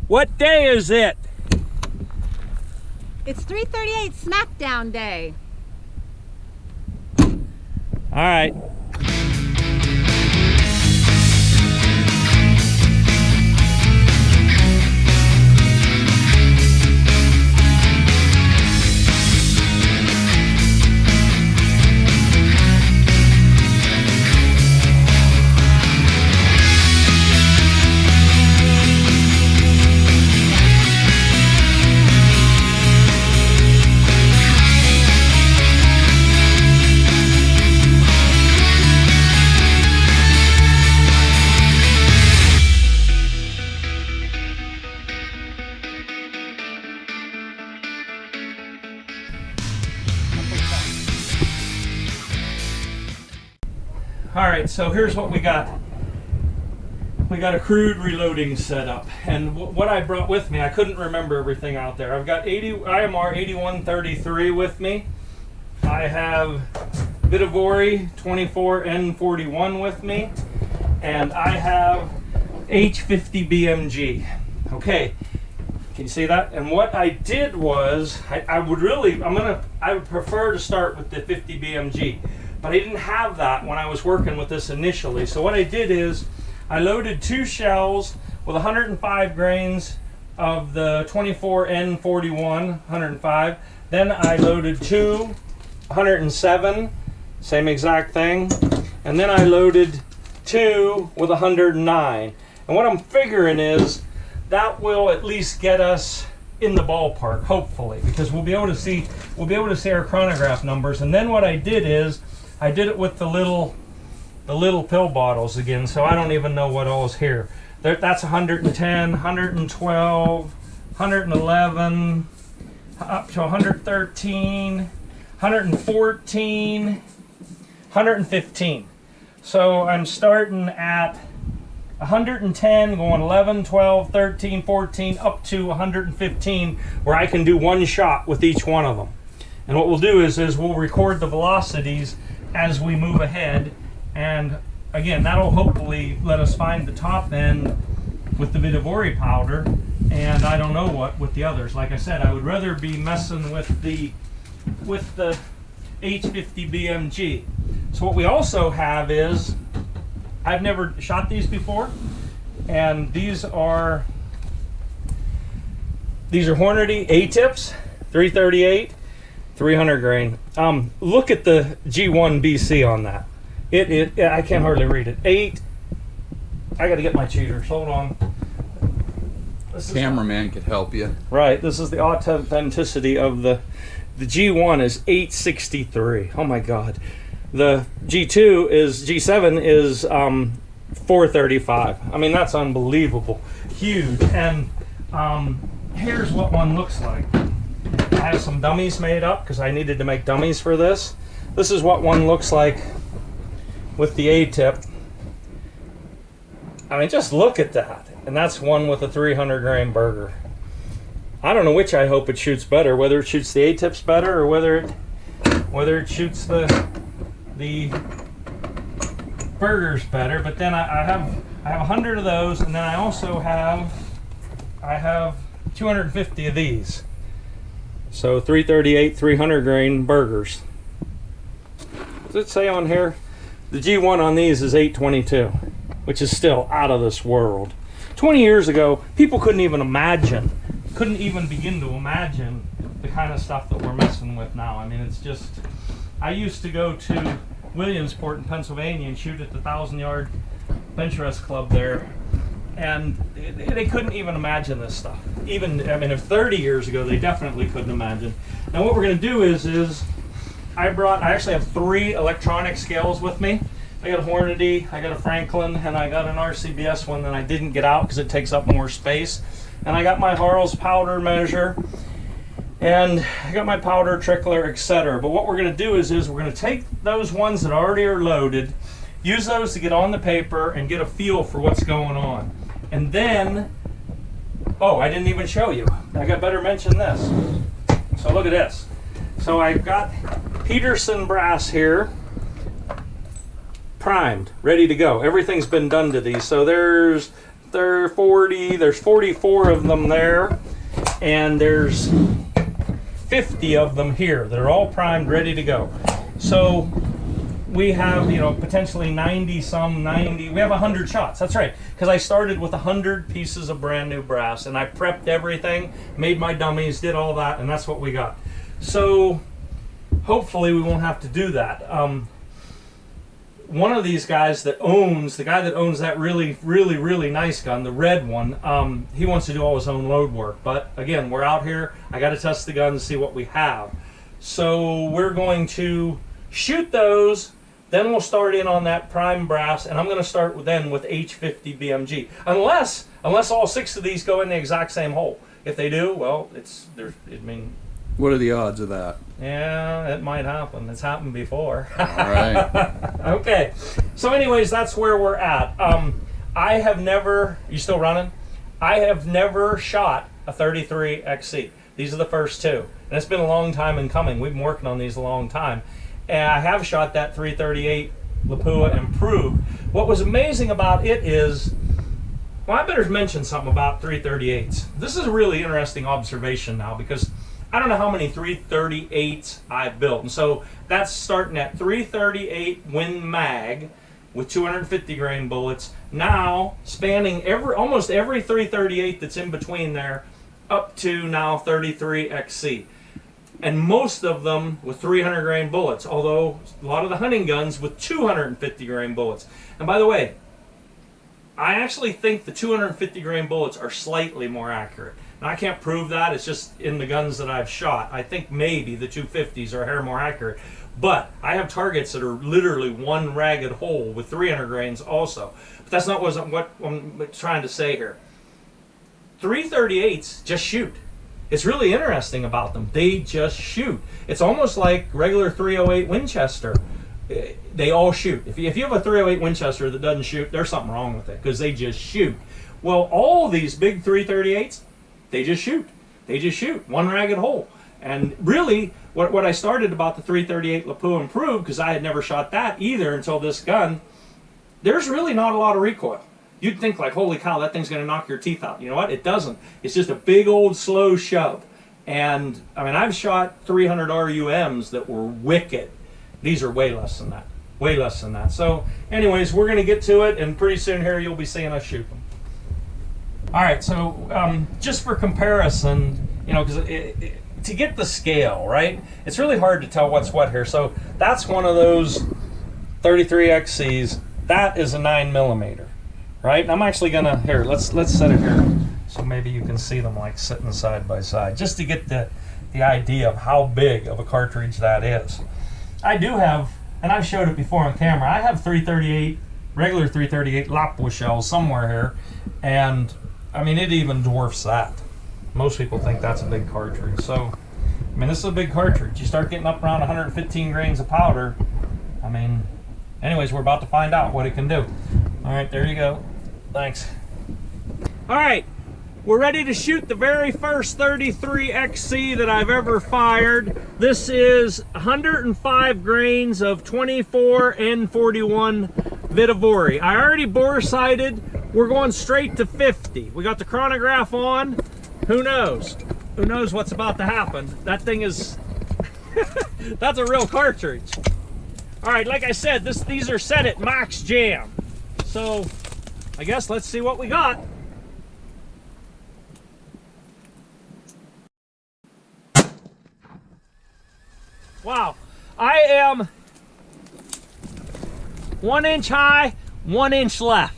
What day is it? It's 3:38 Smackdown Day. All right. All right, so here's what we got. We got a crude reloading setup, and what I brought with me, I couldn't remember everything out there. I've got IMR 8133 with me. I have Vidavori 24N41 with me, and I have H50 BMG. Okay, can you see that? And what I did was, I would prefer to start with the 50 BMG. But I didn't have that when I was working with this initially. So what I did is I loaded 2 shells with 105 grains of the 24N41, 105. Then I loaded 2 107, same exact thing. And then I loaded 2 with 109. And what I'm figuring is that will at least get us in the ballpark, hopefully, because we'll be able to see our chronograph numbers. And then what I did is I did it with the little pill bottles again, so I don't even know what all is here. That's 110, 112, 111, up to 113, 114, 115. So I'm starting at 110, going 11, 12, 13, 14, up to 115, where I can do one shot with each one of them. And what we'll do is we'll record the velocities as we move ahead, and again, that'll hopefully let us find the top end with the Vidavori powder, and I don't know what with the others. Like I said, I would rather be messing with the H50 BMG. So what we also have is, I've never shot these before, and these are Hornady A-tips, 338. 300 grain. Look at the G1 BC on that. I can't hardly read it. 8. I got to get my cheaters. Hold on. Cameraman could help you. Right. This is the authenticity of the G1 is 863. Oh my God. The G7 is 435. I mean, that's unbelievable. Huge. And here's what one looks like. I have some dummies made up because I needed to make dummies for this. This is what one looks like with the A-tip. I mean, just look at that. And that's one with a 300 grain burger. I don't know which I hope it shoots better, whether it shoots the A-tips better or whether it shoots the burgers better. But then I have 100 of those, and then I also have 250 of these. So 338, 300 grain burgers. What does it say on here? The G1 on these is 822, which is still out of this world. 20 years ago, people couldn't even begin to imagine the kind of stuff that we're messing with now. I mean, it's just, I used to go to Williamsport in Pennsylvania and shoot at the 1,000-yard bench rest club there. And they couldn't even imagine this stuff. If 30 years ago, they definitely couldn't imagine. Now what we're going to do is I actually have 3 electronic scales with me. I got a Hornady, I got a Franklin, and I got an RCBS one that I didn't get out because it takes up more space. And I got my Harl's powder measure, and I got my powder trickler, etc. But what we're going to do is we're going to take those ones that already are loaded, use those to get on the paper and get a feel for what's going on. And then, oh, I didn't even show you. I got better mention this. So look at this. So I've got Peterson brass here, primed, ready to go. Everything's been done to these. So there's There's 44 of them there, and there's 50 of them here that are all primed, ready to go. So we have, you know, potentially 90, we have 100 shots. That's right, because I started with 100 pieces of brand new brass, and I prepped everything, made my dummies, did all that, and that's what we got. So hopefully we won't have to do that. One of these guys that owns, the guy that owns that really nice gun, the red one, he wants to do all his own load work. But again, we're out here, I got to test the gun to see what we have. So we're going to shoot those, then we'll start in on that prime brass, and I'm going to start then with H50 BMG. Unless all 6 of these go in the exact same hole. If they do, well, what are the odds of that? Yeah, it might happen. It's happened before. All right. Okay. So anyways, that's where we're at. I have never, you still running? I have never shot a 33 XC. These are the first 2. And it's been a long time in coming. We've been working on these a long time. And I have shot that 338 Lapua Improved. What was amazing about it is, well, I better mention something about 338s. This is a really interesting observation now, because I don't know how many 338s I've built. And so that's starting at 338 Win Mag with 250 grain bullets. Now spanning almost every 338 that's in between there up to now 33 XC. And most of them with 300 grain bullets, although a lot of the hunting guns with 250 grain bullets. And by the way, I actually think the 250 grain bullets are slightly more accurate. Now, I can't prove that, it's just in the guns that I've shot. I think maybe the 250s are a hair more accurate. But I have targets that are literally one ragged hole with 300 grains also. But that's not what I'm trying to say here. 338s just shoot. It's really interesting about them. They just shoot. It's almost like regular 308 Winchester. They all shoot. If you have a 308 Winchester that doesn't shoot, there's something wrong with it, because they just shoot. Well, all these big 338s, they just shoot. They just shoot. One ragged hole. And really, what I started about the 338 Lapua Improved, because I had never shot that either until this gun, there's really not a lot of recoil. You'd think like, holy cow, that thing's going to knock your teeth out. You know what? It doesn't. It's just a big old slow shove. And, I mean, I've shot 300 RUMs that were wicked. These are way less than that. Way less than that. So, anyways, we're going to get to it, and pretty soon here you'll be seeing us shoot them. All right, so just for comparison, you know, because to get the scale, right, it's really hard to tell what's what here. So that's one of those 33 XCs. That is a 9mm, right? And I'm actually gonna, here, let's set it here so maybe you can see them like sitting side by side, just to get the idea of how big of a cartridge that is. I do have, and I've showed it before on camera, I have 338, regular 338 Lapua shells somewhere here, and I mean, it even dwarfs that. Most people think that's a big cartridge. So, I mean, this is a big cartridge. You start getting up around 115 grains of powder. I mean, anyways, we're about to find out what it can do. All right, there you go. Thanks. All right, we're ready to shoot the very first 33 XC that I've ever fired. This is 105 grains of 24 N41 Vitivori. I already bore sighted. We're going straight to 50. We got the chronograph on. Who knows? Who knows what's about to happen? That thing is, that's a real cartridge. All right, like I said, these are set at max jam. So I guess let's see what we got. Wow, I am 1 inch high, 1 inch left.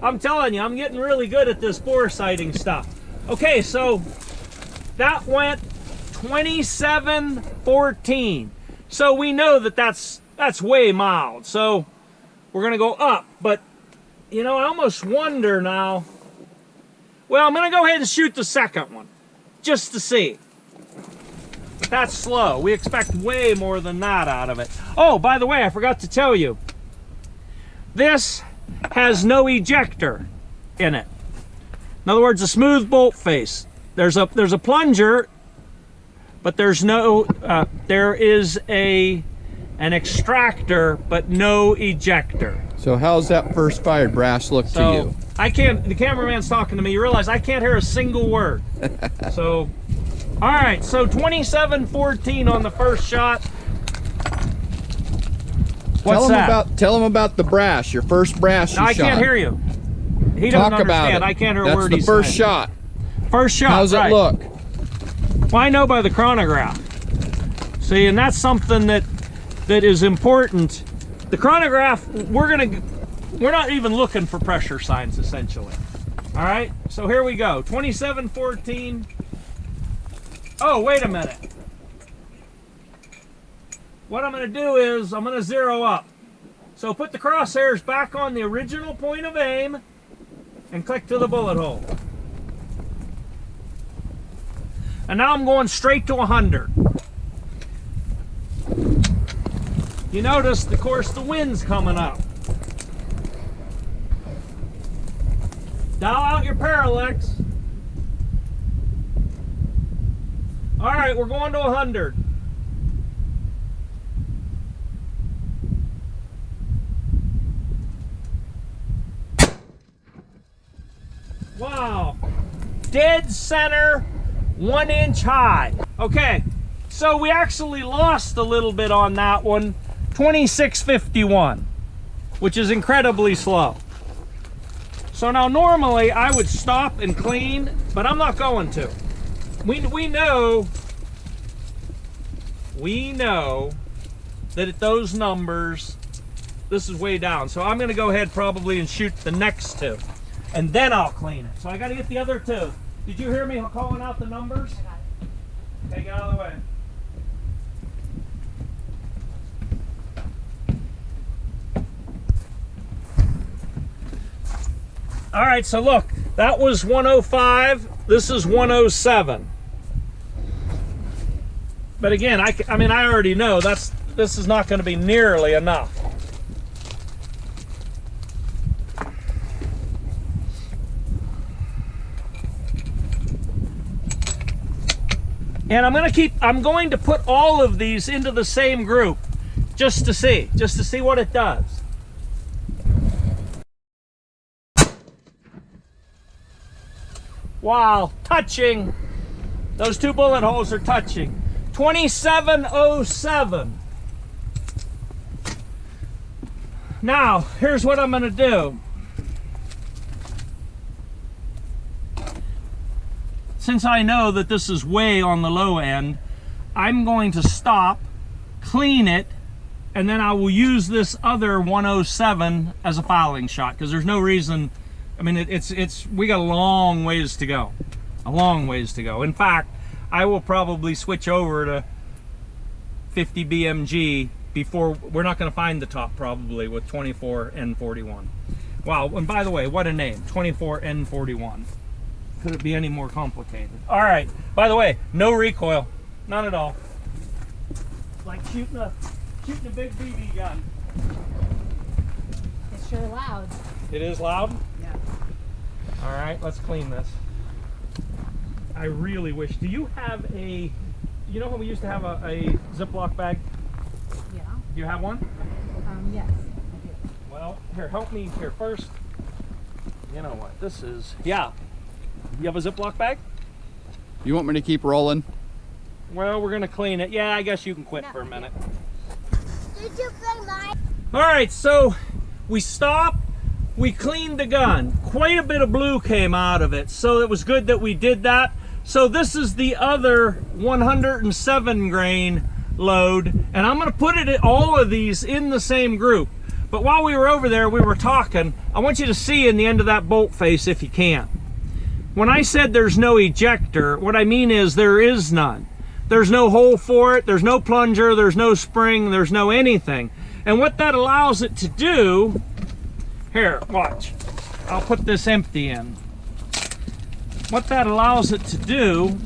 I'm telling you, I'm getting really good at this bore sighting stuff. Okay, so that went 27-14. So we know that that's way mild. So we're gonna go up, but you know, I almost wonder now. Well, I'm gonna go ahead and shoot the second one, just to see. That's slow. We expect way more than that out of it. Oh, by the way, I forgot to tell you. This has no ejector in it. In other words, a smooth bolt face. There's a plunger, but there's no. There is an extractor, but no ejector. So how's that first fired brass look to you? I can't, the cameraman's talking to me. You realize I can't hear a single word. So, all right, so 27-14 on the first shot. What's that? Tell him about the brass, your first brass you shot. I can't hear you. He doesn't understand. I can't hear a word he's saying. That's the first shot. First shot, how's it look? Well, I know by the chronograph. See, and that's something that is important. The chronograph, we're not even looking for pressure signs, essentially. All right, so here we go, 27-14. Oh, wait a minute. What I'm gonna do is, I'm gonna zero up. So put the crosshairs back on the original point of aim and click to the bullet hole. And now I'm going straight to 100. You notice, of course, the wind's coming up. Dial out your parallax. All right, we're going to 100. Wow, dead center, 1 inch high. Okay, so we actually lost a little bit on that one, 26.51, which is incredibly slow. So now normally I would stop and clean, but I'm not going to. We know that at those numbers, this is way down. So I'm gonna go ahead probably and shoot the next two, and then I'll clean it. So I gotta get the other two. Did you hear me calling out the numbers? I got it. Okay, get out of the way. All right, so look, that was 105, this is 107. But again, I mean, I already know this is not going to be nearly enough. And I'm going to put all of these into the same group just to see what it does. Wow, touching. Those two bullet holes are touching. 2707. Now, here's what I'm going to do. Since I know that this is way on the low end, I'm going to stop, clean it, and then I will use this other 107 as a fouling shot, because there's no reason. I mean, we got a long ways to go. A long ways to go. In fact, I will probably switch over to 50 BMG before, we're not going to find the top probably with 24N41. Wow, and by the way, what a name, 24N41. Could it be any more complicated? All right, by the way, no recoil, none at all. It's like shooting a big BB gun. It's sure loud. It is loud? Yeah. All right, let's clean this. I really wish, do you have a, you know how we used to have a Ziploc bag? Yeah. Do you have one? Yes, I do. Well, here, help me here first. You know what, this is, yeah. You have a Ziploc bag? You want me to keep rolling? Well, we're gonna clean it. Yeah, I guess you can quit No. for a minute. Did you play mine? All right, so we stopped, we cleaned the gun. Quite a bit of blue came out of it, so it was good that we did that. So this is the other 107 grain load, and I'm gonna put all of these in the same group. But while we were over there, we were talking, I want you to see in the end of that bolt face if you can. When I said there's no ejector, what I mean is there is none. There's no hole for it, there's no plunger, there's no spring, there's no anything. And what that allows it to do, here, watch. I'll put this empty in. What that allows it to do,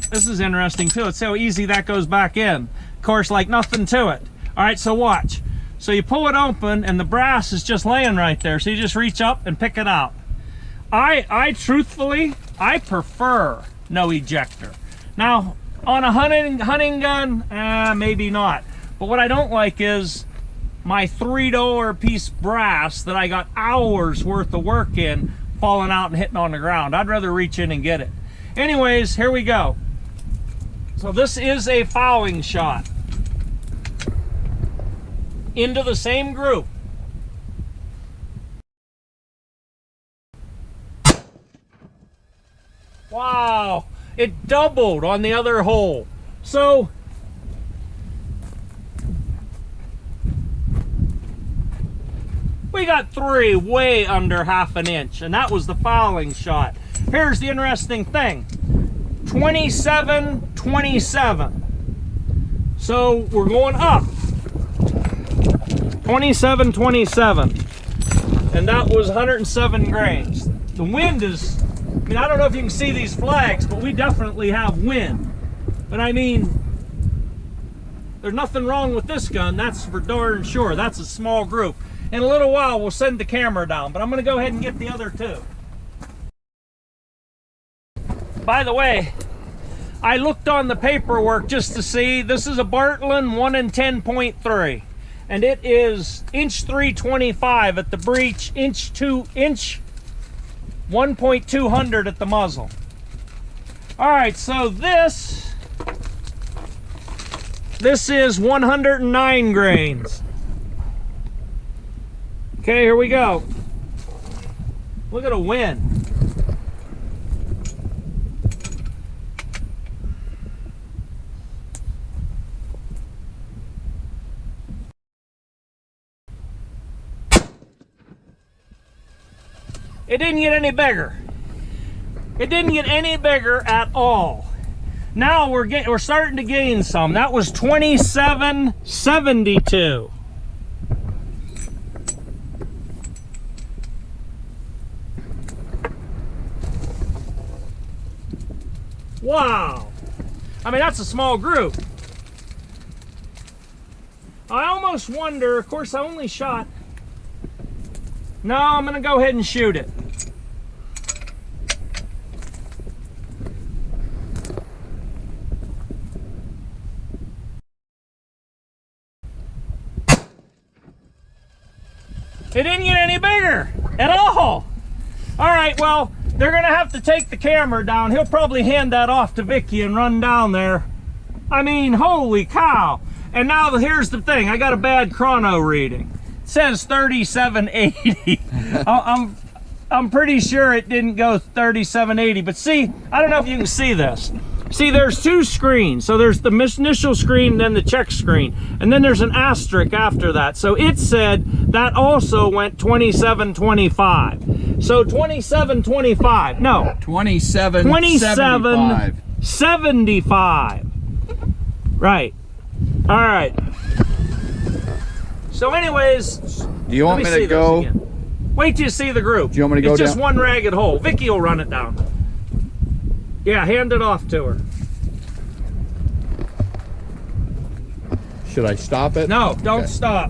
this is interesting too. It's how easy that goes back in. Of course, like nothing to it. All right, so watch. So you pull it open and the brass is just laying right there. So you just reach up and pick it out. I truthfully, I prefer no ejector. Now, on a hunting gun, maybe not. But what I don't like is my $3 piece brass that I got hours worth of work in falling out and hitting on the ground. I'd rather reach in and get it. Anyways, here we go. So this is a fouling shot into the same group. Wow, it doubled on the other hole. So we got 3 way under half an inch, and that was the fouling shot. Here's the interesting thing. 27, 27. So we're going up. 27, 27. And that was 107 grains. The wind is, I mean, I don't know if you can see these flags, but we definitely have wind. But I mean, there's nothing wrong with this gun, that's for darn sure. That's a small group. In a little while, we'll send the camera down, but I'm gonna go ahead and get the other 2. By the way, I looked on the paperwork just to see, this is a Bartlein 1 in 10.3, and it is inch 325 at the breech, inch 1.200 at the muzzle. All right, so this is 109 grains. Okay, here we go. Look at the wind. It didn't get any bigger. It didn't get any bigger at all. Now we're starting to gain some. That was 27.72. Wow. I mean, that's a small group. I almost wonder, of course I only shot. No, I'm gonna go ahead and shoot it. It didn't get any bigger at all. All right, well, they're gonna have to take the camera down. He'll probably hand that off to Vicky and run down there. I mean, holy cow. And now here's the thing, I got a bad chrono reading. It says 3780. I'm pretty sure it didn't go 3780, but see, I don't know if you can see this. See, there's 2 screens. So there's the initial screen, then the check screen, and then there's an asterisk after that. So it said that also went 2725. So 2725. No. 2775. Right. All right. So anyways, do you want me to go? Wait till you see the group. Do you want me to go It's just down? one ragged hole. Vicky will run it down. Yeah, hand it off to her. Should I stop it? No, don't Okay. stop.